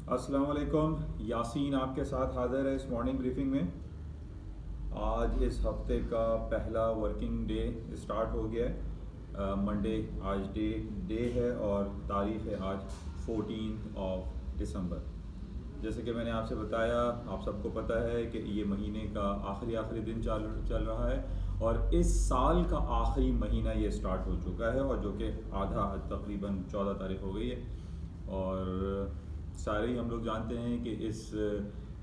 अस्सलाम वालेकुम। यासीन आपके साथ हाज़िर है इस मॉर्निंग ब्रीफिंग में। आज इस हफ्ते का पहला वर्किंग डे स्टार्ट हो गया है। मंडे आज डे है और तारीख़ है आज 14 दिसंबर। जैसे कि मैंने आपसे बताया, आप सबको पता है कि ये महीने का आखिरी दिन चल रहा है और इस साल का आखिरी महीना ये स्टार्ट हो चुका है और जो कि आधा तकरीबन 14 तारीख हो गई है। और सारे ही हम लोग जानते हैं कि इस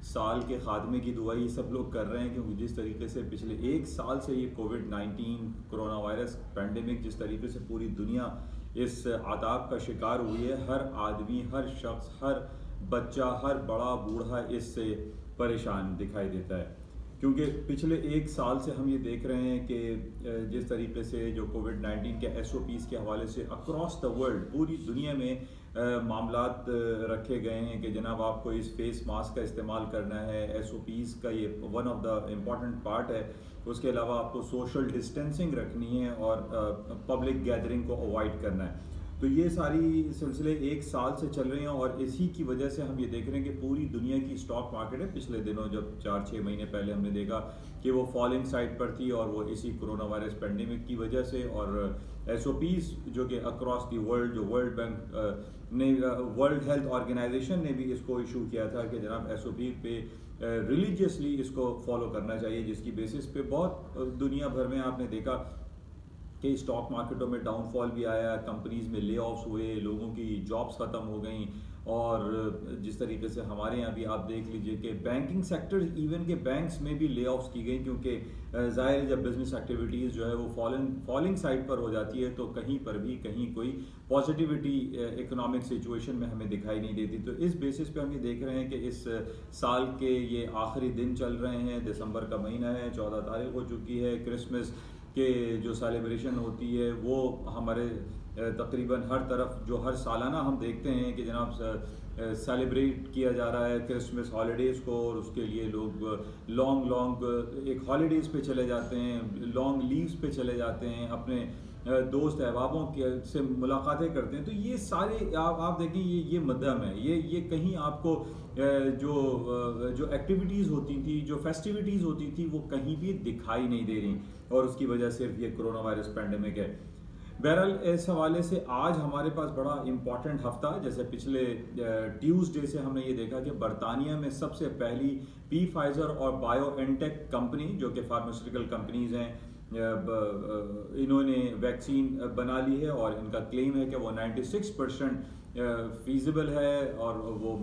साल के ख़ात्मे की दुआ ही सब लोग कर रहे हैं, क्योंकि जिस तरीके से पिछले एक साल से ये कोविड-19 कोरोना वायरस पैंडेमिक जिस तरीके से पूरी दुनिया इस आताब का शिकार हुई है, हर आदमी, हर शख्स, हर बच्चा, हर बड़ा बूढ़ा इससे परेशान दिखाई देता है। क्योंकि पिछले एक साल से हम ये देख रहे हैं कि जिस तरीके से जो कोविड-19 के SOPs के हवाले से अक्रॉस द वर्ल्ड पूरी दुनिया में मामलात रखे गए हैं कि जनाब आपको इस फेस मास्क का इस्तेमाल करना है, SOPs का ये one of the important part है। उसके अलावा आपको सोशल डिस्टेंसिंग रखनी है और पब्लिक गैदरिंग को अवॉइड करना है। तो ये सारी सिलसिले एक साल से चल रहे हैं और इसी की वजह से हम ये देख रहे हैं कि पूरी दुनिया की स्टॉक मार्केट है, पिछले दिनों जब 4-6 महीने पहले हमने देखा कि वो फॉलिंग साइड पर थी और वो इसी कोरोना वायरस पेंडेमिक की वजह से और SOPs जो कि अक्रॉस दी वर्ल्ड, जो वर्ल्ड बैंक ने, वर्ल्ड हेल्थ ऑर्गेनाइजेशन ने भी इसको इशू किया था कि जनाब SOP पे रिलीजियसली इसको फॉलो करना चाहिए, जिसकी बेसिस पे बहुत दुनिया भर में आपने देखा कि स्टॉक मार्केटों में डाउनफॉल भी आया, कंपनीज में ले ऑफ्स हुए, लोगों की जॉब्स ख़त्म हो गई। और जिस तरीके से हमारे यहाँ भी आप देख लीजिए कि बैंकिंग सेक्टर, इवन के बैंक्स में भी ले ऑफ्स की गई, क्योंकि ज़ाहिर है जब बिजनेस एक्टिविटीज़ जो है वो फॉलिंग साइड पर हो जाती है तो कहीं पर भी कहीं कोई पॉजिटिविटी इकोनॉमिक सिचुएशन में हमें दिखाई नहीं देती। तो इस बेसिस पे हम ये देख रहे हैं कि इस साल के ये आखिरी दिन चल रहे हैं, दिसंबर का महीना है, 14 तारीख हो चुकी है। क्रिसमस के जो सेलिब्रेशन होती है वो हमारे तकरीबन हर तरफ जो हर सालाना हम देखते हैं कि जनाब सेलिब्रेट किया जा रहा है क्रिसमस हॉलीडेज़ को, और उसके लिए लोग लॉन्ग एक हॉलीडेज़ पे चले जाते हैं, लॉन्ग लीव्स पे चले जाते हैं, अपने दोस्त अहबाबों के से मुलाकातें करते हैं। तो ये सारे आप देखें, ये मध्यम है, ये कहीं आपको जो एक्टिविटीज़ होती थी, जो फेस्टिविटीज़ होती थी, वो कहीं भी दिखाई नहीं दे रही और उसकी वजह सिर्फ ये कोरोना वायरस पैंडेमिक है। बहरहाल इस हवाले से आज हमारे पास बड़ा इंपॉर्टेंट हफ्ता, जैसे पिछले ट्यूसडे से हमने ये देखा कि बरतानिया में सबसे पहली फाइजर और बायोएनटेक कंपनी जो कि फार्मास्यूटिकल कंपनीज हैं, इन्होंने वैक्सीन बना ली है और इनका क्लेम है कि वो 96% फीजिबल है और वो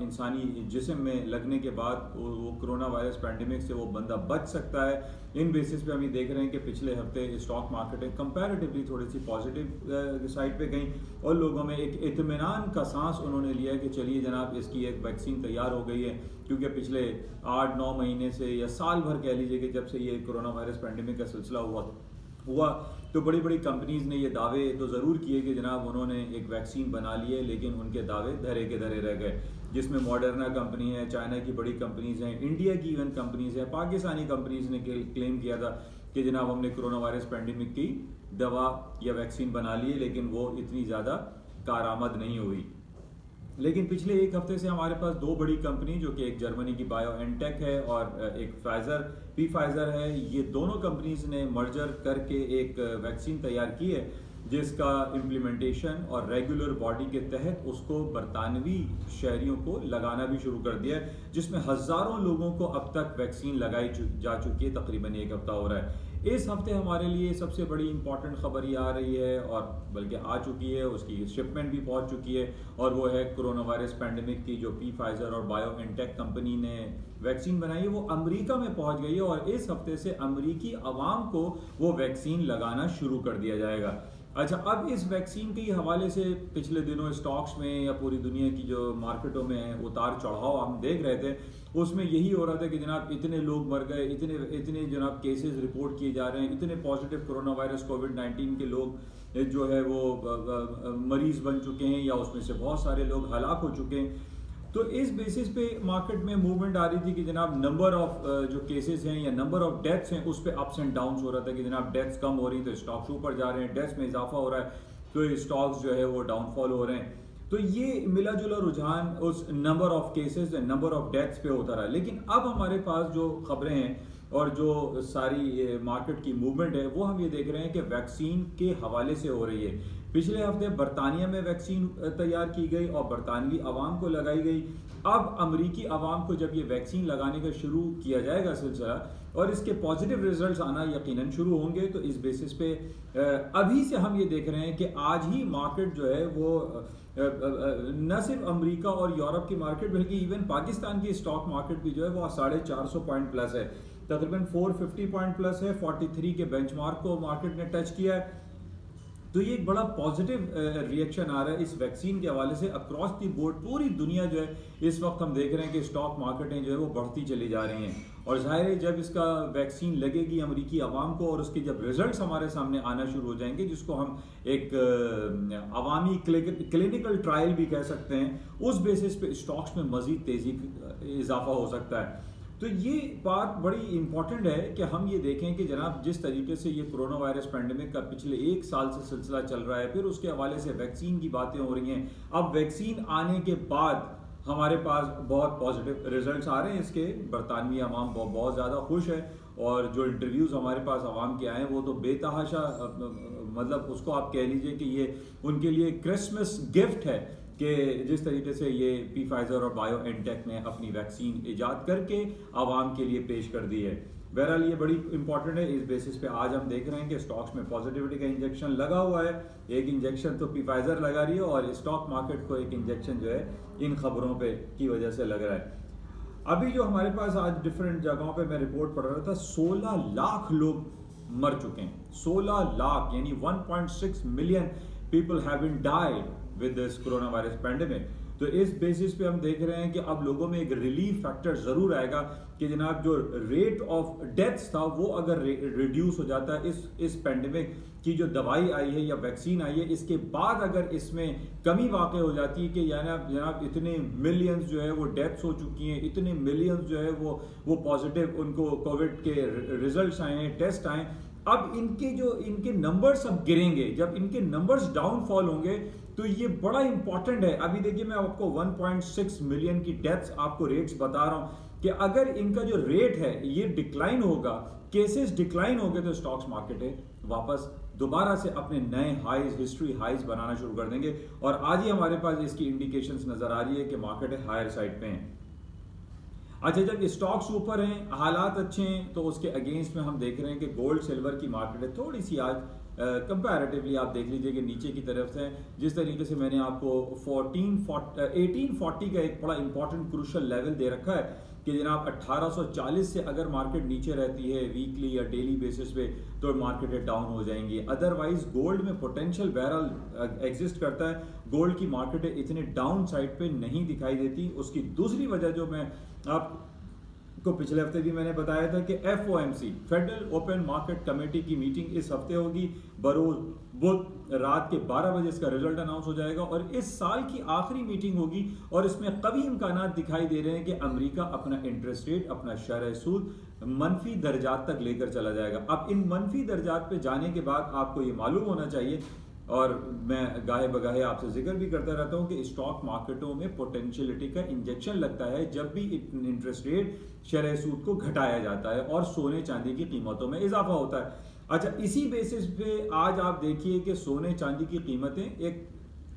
इंसानी जिस्म में लगने के बाद वो कोरोना वायरस पैंडेमिक से वो बंदा बच सकता है। इन बेसिस पे हम ये देख रहे हैं कि पिछले हफ्ते स्टॉक मार्केटें कंपैरेटिवली थोड़ी सी पॉजिटिव साइड पे गई और लोगों में एक इत्मीनान का सांस उन्होंने लिया कि चलिए जनाब इसकी एक वैक्सीन तैयार हो गई है। क्योंकि पिछले 8-9 महीने से या साल भर कह लीजिए कि जब से ये कोरोना वायरस पैंडेमिक का सिलसिला हुआ तो बड़ी बड़ी कंपनीज ने ये दावे तो ज़रूर किए कि जनाब उन्होंने एक वैक्सीन बना ली है, लेकिन उनके दावे धरे के धरे रह गए, जिसमें मॉडर्ना कंपनी है, चाइना की बड़ी कंपनीज हैं, इंडिया की इवन कंपनीज हैं, पाकिस्तानी कंपनीज ने क्लेम किया था कि जनाब हमने कोरोना वायरस पैंडेमिक की दवा या वैक्सीन बना ली है, लेकिन वो इतनी ज़्यादा कारआमद नहीं हुई। लेकिन पिछले एक हफ्ते से हमारे पास दो बड़ी कंपनी, जो कि एक जर्मनी की बायोएनटेक है और एक फाइजर है, ये दोनों कंपनीज ने मर्जर करके एक वैक्सीन तैयार की है, जिसका इम्प्लीमेंटेशन और रेगुलर बॉडी के तहत उसको बरतानवी शहरियों को लगाना भी शुरू कर दिया है, जिसमें हज़ारों लोगों को अब तक वैक्सीन लगाई जा चुकी है। तकरीबन एक हफ्ता हो रहा है। इस हफ्ते हमारे लिए सबसे बड़ी इंपॉर्टेंट खबर ये आ रही है और बल्कि आ चुकी है, उसकी शिपमेंट भी पहुंच चुकी है, और वो है कोरोना वायरस पैंडेमिक की जो फाइजर और बायोएनटेक कंपनी ने वैक्सीन बनाई है, वो अमेरिका में पहुंच गई है और इस हफ्ते से अमेरिकी अवाम को वो वैक्सीन लगाना शुरू कर दिया जाएगा। अच्छा, अब इस वैक्सीन के हवाले से पिछले दिनों स्टॉक्स में या पूरी दुनिया की जो मार्केटों में उतार चढ़ाव हम देख रहे थे, उसमें यही हो रहा था कि जनाब इतने लोग मर गए, इतने जनाब केसेस रिपोर्ट किए जा रहे हैं, इतने पॉजिटिव कोरोना वायरस कोविड-19 के लोग जो है वो मरीज बन चुके हैं या उसमें से बहुत सारे लोग हलाक हो चुके हैं। तो इस बेसिस पे मार्केट में मूवमेंट आ रही थी कि जनाब नंबर ऑफ जो केसेस हैं या नंबर ऑफ डेथ्स हैं उस पर अप्स एंड डाउन्स हो रहा था कि जनाब डेथ्स कम हो रही तो स्टॉक्स ऊपर जा रहे हैं, डेथ्स में इजाफा हो रहा है तो स्टॉक्स जो है वो डाउनफॉल हो रहे हैं। तो ये मिला जुला रुझान उस number of cases and number of deaths पे होता रहा। लेकिन अब हमारे पास जो खबरें हैं और जो सारी मार्केट की मूवमेंट है वो हम ये देख रहे हैं कि वैक्सीन के हवाले से हो रही है। पिछले हफ्ते बरतानिया में वैक्सीन तैयार की गई और बरतानवी अवाम को लगाई गई। अब अमरीकी अवाम को जब ये वैक्सीन लगाने का शुरू किया जाएगा सिलसिला और इसके पॉजिटिव रिजल्ट्स आना यकीनन शुरू होंगे, तो इस बेसिस पे अभी से हम ये देख रहे हैं कि आज ही मार्केट जो है वो न सिर्फ अमेरिका और यूरोप की मार्केट बल्कि इवन पाकिस्तान की स्टॉक मार्केट भी जो है वो 450 पॉइंट प्लस है, तकरीबन 450 पॉइंट प्लस है। 43 के बेंचमार्क को मार्केट ने टच किया है। तो ये एक बड़ा पॉजिटिव रिएक्शन आ रहा है इस वैक्सीन के हवाले से अक्रॉस दी बोर्ड। पूरी दुनिया जो है इस वक्त हम देख रहे हैं कि स्टॉक मार्केटें जो है वो बढ़ती चली जा रही हैं और जाहिर है जब इसका वैक्सीन लगेगी अमेरिकी अवाम को और उसके जब रिजल्ट्स हमारे सामने आना शुरू हो जाएंगे, जिसको हम एक अवामी क्लिनिकल ट्रायल भी कह सकते हैं, उस बेसिस पे स्टॉक्स में मजीद तेजी इजाफा हो सकता है। तो ये बात बड़ी इंपॉर्टेंट है कि हम ये देखें कि जनाब जिस तरीके से ये कोरोना वायरस पैंडेमिक का पिछले 1 साल से सिलसिला चल रहा है, फिर उसके हवाले से वैक्सीन की बातें हो रही हैं। अब वैक्सीन आने के बाद हमारे पास बहुत पॉजिटिव रिजल्ट्स आ रहे हैं इसके। बरतानवी अवाम बहुत ज़्यादा खुश है और जो इंटरव्यूज़ हमारे पास अवाम के आए हैं वो तो बेतहाशा, मतलब उसको आप कह लीजिए कि ये उनके लिए क्रिसमस गिफ्ट है कि जिस तरीके से ये फाइजर और बायोएनटेक ने अपनी वैक्सीन इजाद करके आवाम के लिए पेश कर दी है। बहरहाल ये बड़ी इंपॉर्टेंट है। इस बेसिस पे आज हम देख रहे हैं कि स्टॉक्स में पॉजिटिविटी का इंजेक्शन लगा हुआ है। एक इंजेक्शन तो फाइजर लगा रही है और स्टॉक मार्केट को एक इंजेक्शन जो है इन खबरों पे की वजह से लग रहा है। अभी जो हमारे पास आज डिफरेंट जगहों पे मैं रिपोर्ट पढ़ रहा था, 16 लाख लोग मर चुके हैं। 16 लाख यानी 1.6 million people have been died with this corona virus pandemic. तो इस बेसिस पे हम देख रहे हैं कि अब लोगों में एक रिलीफ फैक्टर जरूर आएगा कि जनाब जो रेट ऑफ डेथ्स था वो अगर रिड्यूस हो जाता है इस पैंडेमिक की जो दवाई आई है या वैक्सीन आई है, इसके बाद अगर इसमें कमी वाक़ई हो जाती है कि जनाब इतने मिलियंस जो है वो डेथ्स हो चुकी हैं, इतने मिलियंस जो है वो पॉजिटिव उनको कोविड के रिजल्ट्स आए हैं, टेस्ट आए, अब इनके नंबर्स अब गिरेंगे। जब इनके नंबर्स डाउनफॉल होंगे तो ये बड़ा इंपॉर्टेंट है। अभी देखिए मैं आपको 1.6 मिलियन की डेथ्स आपको रेट्स बता रहा हूं कि अगर इनका जो रेट है ये डिक्लाइन होगा, केसेस डिक्लाइन हो गए, तो स्टॉक्स मार्केट है वापस दोबारा से अपने नए हाईज, हिस्ट्री हाईज बनाना शुरू कर देंगे। और आज ही हमारे पास इसकी इंडिकेशंस नजर आ रही है कि मार्केट है हायर साइड पे है। अच्छा, जब स्टॉक्स ऊपर हैं, हालात अच्छे हैं, तो उसके अगेंस्ट में हम देख रहे हैं कि गोल्ड सिल्वर की मार्केट है थोड़ी सी आज कंपैरेटिवली आप देख लीजिए कि नीचे की तरफ से, जिस तरीके से मैंने आपको 1840 का एक बड़ा इंपॉर्टेंट क्रूशल लेवल दे रखा है कि जनाब 1840 से अगर मार्केट नीचे रहती है वीकली या डेली बेसिस पे तो मार्केट डाउन हो जाएंगी। अदरवाइज गोल्ड में पोटेंशियल बहरहाल एग्जिस्ट करता है। गोल्ड की मार्केट इतने डाउन साइड पे नहीं दिखाई देती। उसकी दूसरी वजह जो मैं आपको पिछले हफ्ते भी मैंने बताया था कि FOMC federal open market committee की मीटिंग इस हफ्ते होगी बरोज बुध रात के 12 बजे इसका रिजल्ट अनाउंस हो जाएगा और इस साल की आखिरी मीटिंग होगी और इसमें कभी इम्कानात दिखाई दे रहे हैं कि अमेरिका अपना इंटरेस्ट रेट, अपना शरह सूद मनफी दर्जात तक लेकर चला जाएगा। अब इन मनफी दर्जात पे जाने के बाद आपको ये मालूम होना चाहिए, और मैं गाहे बगाहे आपसे जिक्र भी करता रहता हूं कि स्टॉक मार्केटों में पोटेंशियलिटी का इंजेक्शन लगता है जब भी इंटरेस्ट रेट, शरह सूद को घटाया जाता है और सोने चांदी की कीमतों में इजाफा होता है। अच्छा, इसी बेसिस पे आज आप देखिए कि सोने चांदी की कीमतें एक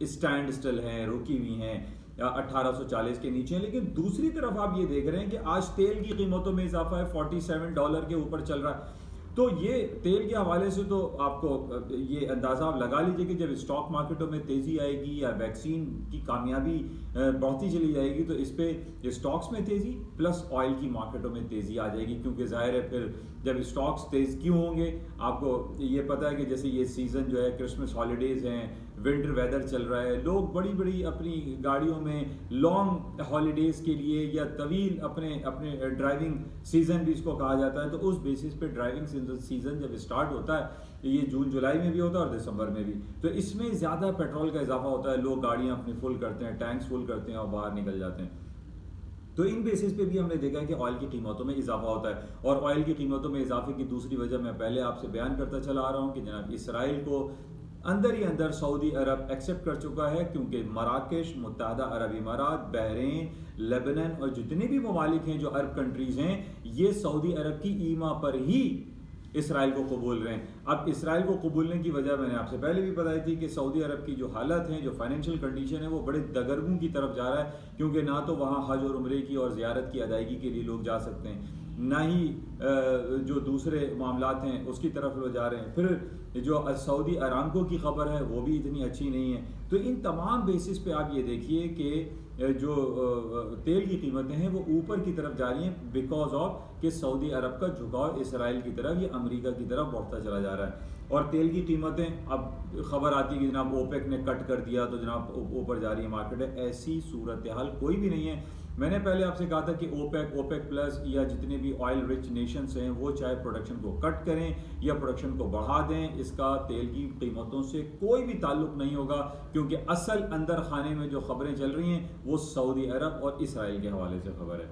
स्टैंड स्टिल हैं, रुकी हुई हैं, 1840 के नीचे हैं। लेकिन दूसरी तरफ आप ये देख रहे हैं कि आज तेल की कीमतों में इजाफा है, $47 के ऊपर चल रहा है। तो ये तेल के हवाले से तो आपको ये अंदाज़ा आप लगा लीजिए कि जब स्टॉक मार्केटों में तेज़ी आएगी या वैक्सीन की कामयाबी बढ़ती चली जाएगी तो इस पे स्टॉक्स में तेज़ी प्लस ऑयल की मार्केटों में तेज़ी आ जाएगी। क्योंकि ज़ाहिर है फिर जब स्टॉक्स तेज़ क्यों होंगे, आपको ये पता है कि जैसे ये सीज़न जो है क्रिसमस हॉलीडेज़ हैं, विंटर वेदर चल रहा है, लोग बड़ी बड़ी अपनी गाड़ियों में लॉन्ग हॉलीडेज़ के लिए या तवील अपने ड्राइविंग सीज़न भी इसको कहा जाता है, तो उस बेसिस पे ड्राइविंग सीज़न जब स्टार्ट होता है, ये जून जुलाई में भी होता है और दिसंबर में भी, तो इसमें ज़्यादा पेट्रोल का इजाफा होता है। लोग गाड़ियाँ अपनी फुल करते हैं, टैंक्स फुल करते हैं और बाहर निकल जाते हैं। तो इन बेसिस पे भी हमने देखा है कि ऑयल की कीमतों में इजाफा होता है। और ऑयल की कीमतों में इजाफे की दूसरी वजह मैं पहले आपसे बयान करता चला आ रहा हूँ कि जनाब इसराइल को अंदर ही अंदर सऊदी अरब एक्सेप्ट कर चुका है, क्योंकि मराकेश, मुत्तहदा अरब इमारात, बहरीन, लेबनान और जितने भी ममालिक हैं जो अरब कंट्रीज हैं, ये सऊदी अरब की ईमा पर ही इसराइल को कबूल रहे हैं। अब इसराइल को कबूलने की वजह मैंने आपसे पहले भी बताई थी कि सऊदी अरब की जो हालत है, जो फाइनेंशियल कंडीशन है, वो बड़े दगरगों की तरफ जा रहा है, क्योंकि ना तो वहाँ हज और उम्रे की और ज़ियारत की अदायगी के लिए लोग जा सकते हैं, ना ही जो दूसरे मामलात हैं उसकी तरफ लोग जा रहे हैं। फिर जो सऊदी अरामको की खबर है वो भी इतनी अच्छी नहीं है। तो इन तमाम बेसिस पे आप ये देखिए कि जो तेल की कीमतें हैं वो ऊपर की तरफ जा रही हैं, बिकॉज ऑफ कि सऊदी अरब का झुकाव इसराइल की तरफ या अमेरिका की तरफ बढ़ता चला जा रहा है। और तेल की कीमतें, अब खबर आती है कि जनाब ओपेक ने कट कर दिया तो जनाब ऊपर जा रही है मार्केट है। ऐसी सूरत हाल कोई भी नहीं है। मैंने पहले आपसे कहा था कि ओपेक, ओपेक प्लस या जितने भी ऑयल रिच नेशंस हैं वो चाहे प्रोडक्शन को कट करें या प्रोडक्शन को बढ़ा दें, इसका तेल की कीमतों से कोई भी ताल्लुक नहीं होगा, क्योंकि असल अंदर खाने में जो खबरें चल रही हैं वो सऊदी अरब और इसराइल के हवाले से खबर है।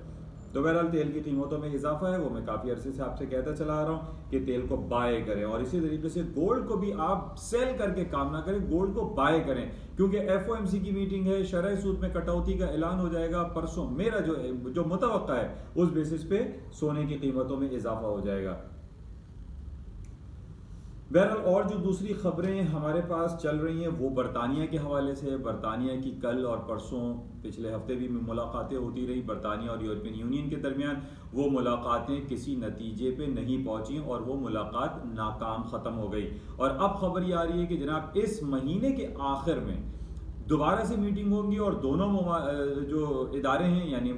तो बहरहाल तेल की कीमतों में इजाफा है, वो मैं काफ़ी अरसे से आपसे कहता चला आ रहा हूँ कि तेल को बाय करें, और इसी तरीके से गोल्ड को भी आप सेल करके काम ना करें, गोल्ड को बाय करें, क्योंकि FOMC की मीटिंग है, शरह सूद में कटौती का ऐलान हो जाएगा परसों। मेरा जो मुतवक्का है उस बेसिस पे सोने की कीमतों में इजाफा हो जाएगा। बहरहाल और जो दूसरी खबरें हमारे पास चल रही हैं वो बरतानिया के हवाले से। बरतानिया की कल और परसों, पिछले हफ्ते भी मुलाकातें होती रही बरतानिया और यूरोपियन यूनियन के दरमियान। वो मुलाकातें किसी नतीजे पे नहीं पहुंची और वो मुलाकात नाकाम ख़त्म हो गई। और अब खबर ये आ रही है कि जनाब इस महीने के आखिर में दोबारा से मीटिंग होंगी और दोनों जो इदारे हैं यानी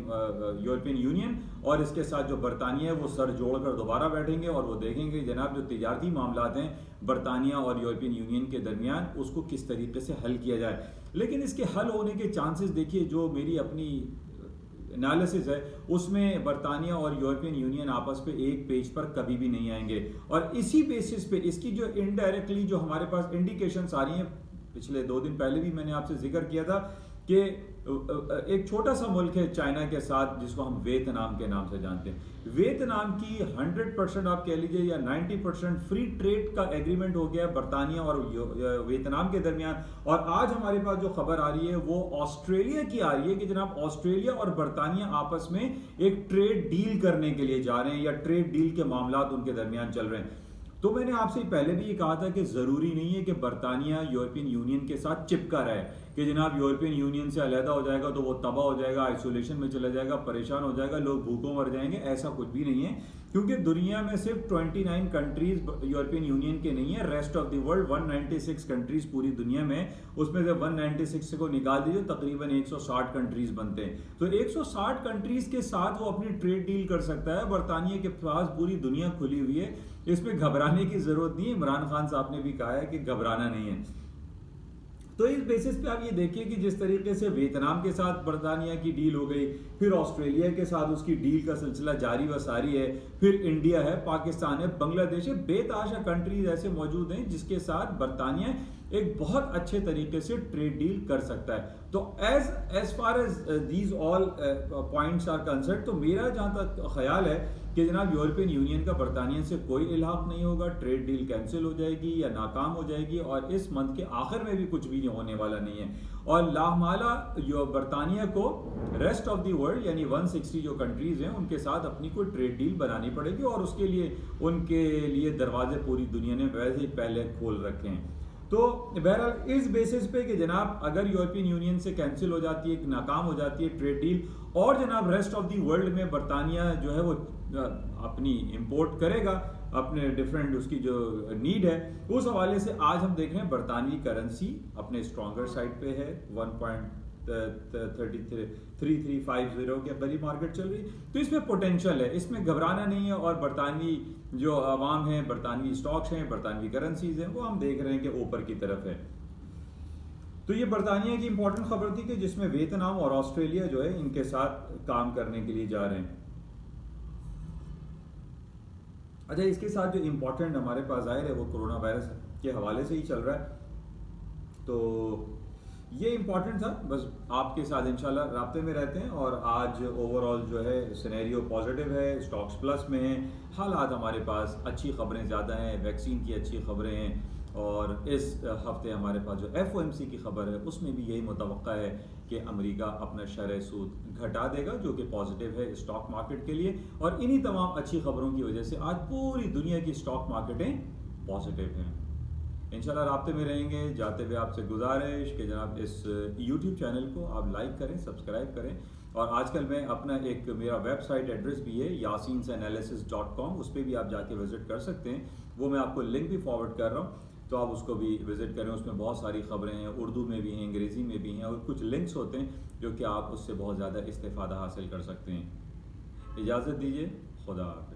यूरोपियन यूनियन और इसके साथ जो बरतानिया है वो सर जोड़कर दोबारा बैठेंगे और वो देखेंगे जनाब जो तिजारती मामलात हैं बरतानिया और यूरोपियन यूनियन के दरमियान उसको किस तरीके से हल किया जाए। लेकिन इसके हल होने के चांसेस देखिए, जो मेरी अपनी एनालिसिस है उसमें बरतानिया और यूरोपियन यूनियन आपस पे एक पेज पर कभी भी नहीं आएंगे। और इसी बेसिस पे इसकी जो इनडायरेक्टली जो हमारे पास इंडिकेशंस आ रही हैं, पिछले 2 दिन पहले भी मैंने आपसे जिक्र किया था कि एक छोटा सा मुल्क है चाइना के साथ जिसको हम वियतनाम के नाम से जानते हैं। वियतनाम की 100% आप कह लीजिए या 90% फ्री ट्रेड का एग्रीमेंट हो गया बरतानिया और वियतनाम के दरमियान। और आज हमारे पास जो खबर आ रही है वो ऑस्ट्रेलिया की आ रही है कि जनाब ऑस्ट्रेलिया और बरतानिया आपस में एक ट्रेड डील करने के लिए जा रहे हैं या ट्रेड डील के मामलात उनके दरमियान चल रहे हैं। तो मैंने आपसे पहले भी ये कहा था कि ज़रूरी नहीं है कि बरतानिया यूरोपियन यूनियन के साथ चिपका रहे, कि जनाब यूरोपियन यूनियन से अलहदा हो जाएगा तो वो तबाह हो जाएगा, आइसोलेशन में चला जाएगा, परेशान हो जाएगा, लोग भूखों मर जाएंगे। ऐसा कुछ भी नहीं है, क्योंकि दुनिया में सिर्फ 29 कंट्रीज यूरोपियन यूनियन के नहीं है, rest of the world 196 countries पूरी दुनिया में, उसमें से 196 को निकाल दीजिए तकरीबन 160 कंट्रीज बनते हैं। तो 160 कंट्रीज के साथ वो अपनी ट्रेड डील कर सकता है। बरतानिया के पास पूरी दुनिया खुली हुई है, इसमें घबराने की जरूरत नहीं है। इमरान खान साहब ने भी कहा है कि घबराना नहीं है। तो इस बेसिस पे आप ये देखिए कि जिस तरीके से वियतनाम के साथ बरतानिया की डील हो गई, फिर ऑस्ट्रेलिया के साथ उसकी डील का सिलसिला जारी व सारी है, फिर इंडिया है, पाकिस्तान है, बांग्लादेश है, बेतहाशा कंट्रीज ऐसे मौजूद हैं जिसके साथ बरतानिया एक बहुत अच्छे तरीके से ट्रेड डील कर सकता है। तो as far as these all points are concern, तो मेरा जहाँ तक ख्याल है कि जनाब यूरोपियन यूनियन का बरतानिया से कोई इल्हाक नहीं होगा, ट्रेड डील कैंसिल हो जाएगी या नाकाम हो जाएगी और इस मंथ के आखिर में भी कुछ भी होने वाला नहीं है। और लामाला बरतानिया को रेस्ट ऑफ द वर्ल्ड यानी 160 जो कंट्रीज हैं उनके साथ अपनी कोई ट्रेड डील बनानी पड़ेगी और उसके लिए उनके लिए दरवाजे पूरी दुनिया ने वैसे ही पहले खोल रखे हैं। तो बहरहाल इस बेसिस पे कि जनाब अगर यूरोपियन यूनियन से कैंसिल हो जाती है, नाकाम हो जाती है ट्रेड डील और जनाब रेस्ट ऑफ द वर्ल्ड में बरतानिया जो है वो अपनी इंपोर्ट करेगा अपने डिफरेंट उसकी जो नीड है, उस हवाले से आज हम देख रहे हैं बरतानवी करेंसी अपने स्ट्रॉन्गर साइड पे है, 1.3350 के बड़ी मार्केट चल रही। तो इसमें पोटेंशियल है, इसमें घबराना नहीं है। और बरतानवी जो आवाम है, बरतानवी स्टॉक्स हैं, बरतानवी करेंसीज हैं, वो हम देख रहे हैं कि ऊपर की तरफ है। तो ये बरतानिया की इंपॉर्टेंट खबर थी कि जिसमें वियतनाम और ऑस्ट्रेलिया जो है इनके साथ काम करने के लिए जा रहे हैं। अच्छा, इसके साथ जो इम्पोर्टेंट हमारे पास जाहिर है वो कोरोना वायरस के हवाले से ही चल रहा है। तो ये इम्पोर्टेंट था, बस आपके साथ इंशाल्लाह राब्ते में रहते हैं। और आज ओवरऑल जो है सिनेरियो पॉजिटिव है, स्टॉक्स प्लस में हैं, हालात हमारे पास अच्छी खबरें ज़्यादा हैं, वैक्सीन की अच्छी खबरें हैं, और इस हफ्ते हमारे पास जो FOMC की खबर है उसमें भी यही मुतवक्का है कि अमेरिका अपना शरह सूद घटा देगा, जो कि पॉजिटिव है स्टॉक मार्केट के लिए। और इन्हीं तमाम अच्छी खबरों की वजह से आज पूरी दुनिया की स्टॉक मार्केटें पॉजिटिव हैं। इंशाल्लाह राब्ते में रहेंगे। जाते हुए आपसे गुजारिश कि जनाब इस YouTube चैनल को आप लाइक करें, सब्सक्राइब करें। और आजकल मैं अपना एक मेरा वेबसाइट एड्रेस भी है yasinanalysis.com, उस पर भी आप जाके विज़िट कर सकते हैं। वो मैं आपको लिंक भी फॉरवर्ड कर रहा हूँ, तो आप उसको भी विज़िट करें। उसमें बहुत सारी ख़बरें हैं, उर्दू में भी हैं, अंग्रेज़ी में भी हैं, और कुछ लिंक्स होते हैं जो कि आप उससे बहुत ज़्यादा इस्तेफ़ादा हासिल कर सकते हैं। इजाज़त दीजिए, खुदा हाफ़िज़।